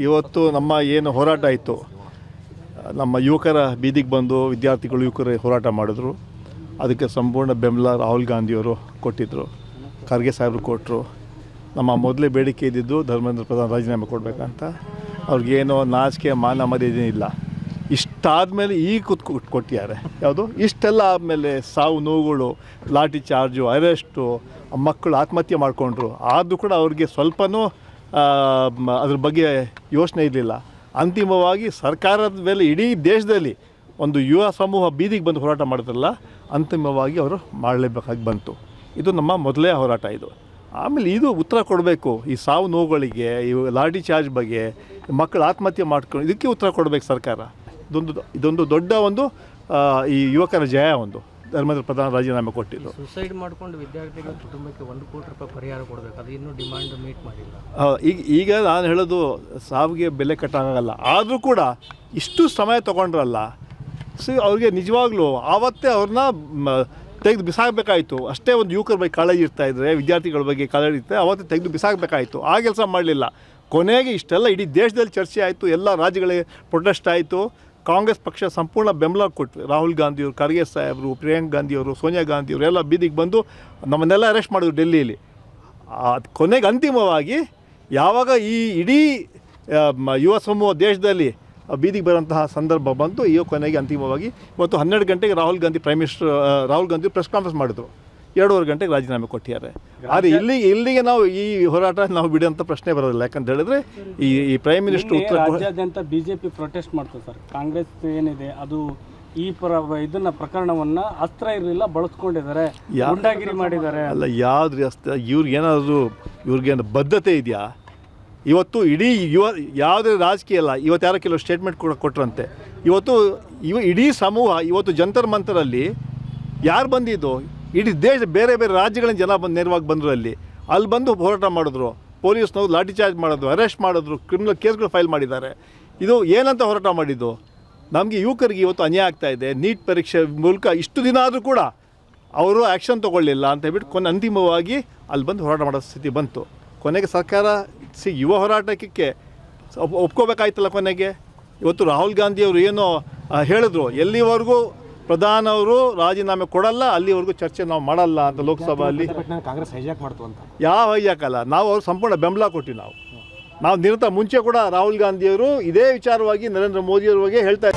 ಇವತ್ತು ನಮ್ಮ ಏನು ಹೋರಾಟ ಇತ್ತು, ನಮ್ಮ ಯುವಕರ ಬೀದಿಗೆ ಬಂದು ವಿದ್ಯಾರ್ಥಿಗಳು ಯುವಕರು ಹೋರಾಟ ಮಾಡಿದ್ರು. ಅದಕ್ಕೆ ಸಂಪೂರ್ಣ ಬೆಂಬಲ ರಾಹುಲ್ ಗಾಂಧಿಯವರು ಕೊಟ್ಟಿದ್ದರು, ಖರ್ಗೆ ಸಾಹೇಬರು ಕೊಟ್ಟರು. ನಮ್ಮ ಮೊದಲೇ ಬೇಡಿಕೆ ಇದ್ದಿದ್ದು ಧರ್ಮೇಂದ್ರ ಪ್ರಧಾನ್ ರಾಜೀನಾಮೆ ಕೊಡಬೇಕಂತ. ಅವ್ರಿಗೇನೋ ನಾಚಿಕೆ ಮಾನ ಮರ್ಯಾದೆ ಇಲ್ಲ. ಇಷ್ಟಾದಮೇಲೆ ಈಗ ಕೊಟ್ಟಿದ್ದಾರೆ. ಯಾವುದು ಇಷ್ಟೆಲ್ಲ ಆದಮೇಲೆ ಸಾವು ನೋವುಗಳು, ಲಾಠಿ ಚಾರ್ಜು, ಅರೆಸ್ಟು, ಮಕ್ಕಳು ಆತ್ಮಹತ್ಯೆ ಮಾಡಿಕೊಂಡ್ರು. ಆದರೂ ಕೂಡ ಅವ್ರಿಗೆ ಸ್ವಲ್ಪನೂ ಅದ್ರ ಬಗ್ಗೆ ಯೋಚನೆ ಇರಲಿಲ್ಲ. ಅಂತಿಮವಾಗಿ ಸರ್ಕಾರದ ಮೇಲೆ ಇಡೀ ದೇಶದಲ್ಲಿ ಒಂದು ಯುವ ಸಮೂಹ ಬೀದಿಗೆ ಬಂದು ಹೋರಾಟ ಮಾಡಿದ್ರಲ್ಲ, ಅಂತಿಮವಾಗಿ ಅವರು ಮಾಡಲೇಬೇಕಾಗಿ ಬಂತು. ಇದು ನಮ್ಮ ಮೊದಲೇ ಹೋರಾಟ ಇದು. ಆಮೇಲೆ ಇದು ಉತ್ತರ ಕೊಡಬೇಕು. ಈ ಸಾವು ನೋವುಗಳಿಗೆ, ಈ ಲಾಠಿ ಚಾರ್ಜ್ ಬಗ್ಗೆ, ಮಕ್ಕಳು ಆತ್ಮಹತ್ಯೆ ಮಾಡ್ಕೊಂಡು ಇದಕ್ಕೆ ಉತ್ತರ ಕೊಡಬೇಕು ಸರ್ಕಾರ. ಇದೊಂದು ದೊಡ್ಡ ಒಂದು ಈ ಯುವಕರ ಜಯ. ಒಂದು ಧರ್ಮೇಂದ್ರ ಪ್ರಧಾನ್ ರಾಜೀನಾಮೆ ಕೊಟ್ಟಿದ್ದು. ಸುಸೈಡ್ ಮಾಡಿಕೊಂಡು ವಿದ್ಯಾರ್ಥಿಗಳ ಕುಟುಂಬಕ್ಕೆ 1 ಕೋಟಿ ರೂಪಾಯಿ ಪರಿಹಾರ ಕೊಡಬೇಕು, ಅದು ಇನ್ನೂ ಡಿಮಾಂಡ್ ಮೀಟ್ ಮಾಡಿಲ್ಲ. ಈಗ ನಾನು ಹೇಳೋದು ಸಾವಿಗೆ ಬೆಲೆ ಕಟ್ಟಾಗಲ್ಲ. ಆದರೂ ಕೂಡ ಇಷ್ಟು ಸಮಯ ತೊಗೊಂಡ್ರಲ್ಲ, ಅವ್ರಿಗೆ ನಿಜವಾಗ್ಲೂ ಆವತ್ತೇ ಅವ್ರನ್ನ ತೆಗೆದು ಬಿಸಾಕಬೇಕಾಯಿತು. ಅಷ್ಟೇ ಒಂದು ಯುವಕರ ಬಗ್ಗೆ ಕಾಳಜಿ ಇರ್ತಾಯಿದ್ರೆ, ವಿದ್ಯಾರ್ಥಿಗಳ ಬಗ್ಗೆ ಕಾಳಜಿ ಇರ್ತಾರೆ, ಆವತ್ತೇ ತೆಗೆದು ಬಿಸಾಕಬೇಕಾಯಿತು. ಆ ಕೆಲಸ ಮಾಡಲಿಲ್ಲ. ಕೊನೆಗೆ ಇಷ್ಟೆಲ್ಲ ಇಡೀ ದೇಶದಲ್ಲಿ ಚರ್ಚೆ ಆಯಿತು, ಎಲ್ಲ ರಾಜ್ಯಗಳಿಗೆ ಪ್ರೊಟೆಸ್ಟ್ ಆಯಿತು. ಕಾಂಗ್ರೆಸ್ ಪಕ್ಷ ಸಂಪೂರ್ಣ ಬೆಂಬಲ ಕೊಟ್ಟರು. ರಾಹುಲ್ ಗಾಂಧಿಯವರು, ಖರ್ಗೆ ಸಾಹೇಬರು, ಪ್ರಿಯಾಂಕ್ ಗಾಂಧಿಯವರು, ಸೋನಿಯಾ ಗಾಂಧಿಯವರು ಎಲ್ಲ ಬೀದಿಗೆ ಬಂದು ನಮ್ಮನ್ನೆಲ್ಲ ಅರೆಸ್ಟ್ ಮಾಡಿದ್ರು ಡೆಲ್ಲಿಯಲ್ಲಿ. ಕೊನೆಗೆ ಅಂತಿಮವಾಗಿ ಯಾವಾಗ ಈ ಇಡೀ ಯುವ ಸಮೂಹ ದೇಶದಲ್ಲಿ ಬೀದಿಗೆ ಬರೋಂತಹ ಸಂದರ್ಭ ಬಂತು, ಈ ಕೊನೆಗೆ ಅಂತಿಮವಾಗಿ ಇವತ್ತು 12 ಗಂಟೆಗೆ ರಾಹುಲ್ ಗಾಂಧಿ ರಾಹುಲ್ ಗಾಂಧಿ ಪ್ರೆಸ್ ಕಾನ್ಫರೆನ್ಸ್ ಮಾಡಿದ್ರು. 2:30 ಗಂಟೆಗೆ ರಾಜೀನಾಮೆ ಕೊಟ್ಟಿದ್ದಾರೆ. ಆದರೆ ಇಲ್ಲಿಗೆ ನಾವು ಈ ಹೋರಾಟ ನಾವು ಬಿಡುವಂಥ ಪ್ರಶ್ನೆ ಬರೋದಿಲ್ಲ. ಯಾಕಂತ ಹೇಳಿದ್ರೆ ಈ ಪ್ರೈಮ್ ಮಿನಿಸ್ಟರ್ ರಾಜ್ಯಾದ್ಯಂತ ಬಿಜೆಪಿ ಪ್ರೊಟೆಸ್ಟ್ ಮಾಡ್ತದೆ ಸರ್. ಕಾಂಗ್ರೆಸ್ ಏನಿದೆ ಅದು ಈ ಇದನ್ನ ಪ್ರಕರಣವನ್ನು ಅಸ್ತ್ರ ಇರಲಿಲ್ಲ ಬಳಸ್ಕೊಂಡಿದ್ದಾರೆ, ಗುಂಡಾಗಿರಿ ಮಾಡಿದ್ದಾರೆ. ಅಲ್ಲ, ಯಾವ್ದು ಅಸ್ತ್ರ? ಇವ್ರಿಗೇನಾದರೂ ಇವ್ರಿಗೇನು ಬದ್ಧತೆ ಇದೆಯಾ? ಇವತ್ತು ಇಡೀ ಯಾವುದೇ ರಾಜಕೀಯ ಅಲ್ಲ. ಇವತ್ತು ಯಾರೋ ಕೆಲವು ಸ್ಟೇಟ್ಮೆಂಟ್ ಕೂಡ ಕೊಟ್ಟರಂತೆ. ಇವತ್ತು ಇಡೀ ಸಮೂಹ ಇವತ್ತು ಜಂತರ್ ಮಂತರಲ್ಲಿ ಯಾರು ಬಂದಿದ್ದು? ಇಡೀ ದೇಶ ಬೇರೆ ಬೇರೆ ರಾಜ್ಯಗಳಿಂದ ಜನ ಬಂದು ನೇರವಾಗಿ ಬಂದರು. ಅಲ್ಲಿ ಬಂದು ಹೋರಾಟ ಮಾಡಿದ್ರು. ಪೊಲೀಸ್ನವರು ಲಾಠಿ ಚಾರ್ಜ್ ಮಾಡಿದ್ರು, ಅರೆಸ್ಟ್ ಮಾಡಿದ್ರು, ಕ್ರಿಮಿನಲ್ ಕೇಸ್ಗಳು ಫೈಲ್ ಮಾಡಿದ್ದಾರೆ. ಇದು ಏನಂತ ಹೋರಾಟ ಮಾಡಿದ್ದು? ನಮಗೆ ಯುವಕರಿಗೆ ಇವತ್ತು ಅನ್ಯಾಯ ಆಗ್ತಾಯಿದೆ. ನೀಟ್ ಪರೀಕ್ಷೆ ಮೂಲಕ ಇಷ್ಟು ದಿನ ಆದರೂ ಕೂಡ ಅವರು ಆ್ಯಕ್ಷನ್ ತೊಗೊಳ್ಳಿಲ್ಲ ಅಂತ ಹೇಳ್ಬಿಟ್ಟು ಅಂತಿಮವಾಗಿ ಅಲ್ಲಿ ಬಂದು ಹೋರಾಟ ಮಾಡೋ ಸ್ಥಿತಿ ಬಂತು. ಕೊನೆಗೆ ಸರ್ಕಾರ ಯುವ ಹೋರಾಟಕ್ಕೆ ಒಪ್ಕೋಬೇಕಾಯ್ತಲ್ಲ. ಕೊನೆಗೆ ಇವತ್ತು ರಾಹುಲ್ ಗಾಂಧಿಯವರು ಏನೋ ಹೇಳಿದ್ರು, ಎಲ್ಲಿವರೆಗೂ ಪ್ರಧಾನ್ ಅವರು ರಾಜೀನಾಮೆ ಕೊಡಲ್ಲ ಅಲ್ಲಿವರೆಗೂ ಚರ್ಚೆ ನಾವು ಮಾಡಲ್ಲ ಅಂತ ಲೋಕಸಭೆಯಲ್ಲಿ. ಕಾಂಗ್ರೆಸ್ ಹೈಜಾಕ್ ಮಾಡ್ತು ಅಂತ. ಯಾವ ಹೈಜಾಕಲ್ಲ, ನಾವು ಅವ್ರು ಸಂಪೂರ್ಣ ಬೆಂಬಲ ಕೊಟ್ಟಿವಿ. ನಾವು ನಿರಂತರ ಮುಂಚೆ ಕೂಡ ರಾಹುಲ್ ಗಾಂಧಿಯವರು ಇದೇ ವಿಚಾರವಾಗಿ ನರೇಂದ್ರ ಮೋದಿಯವರಿಗೆ ಹೇಳ್ತಾ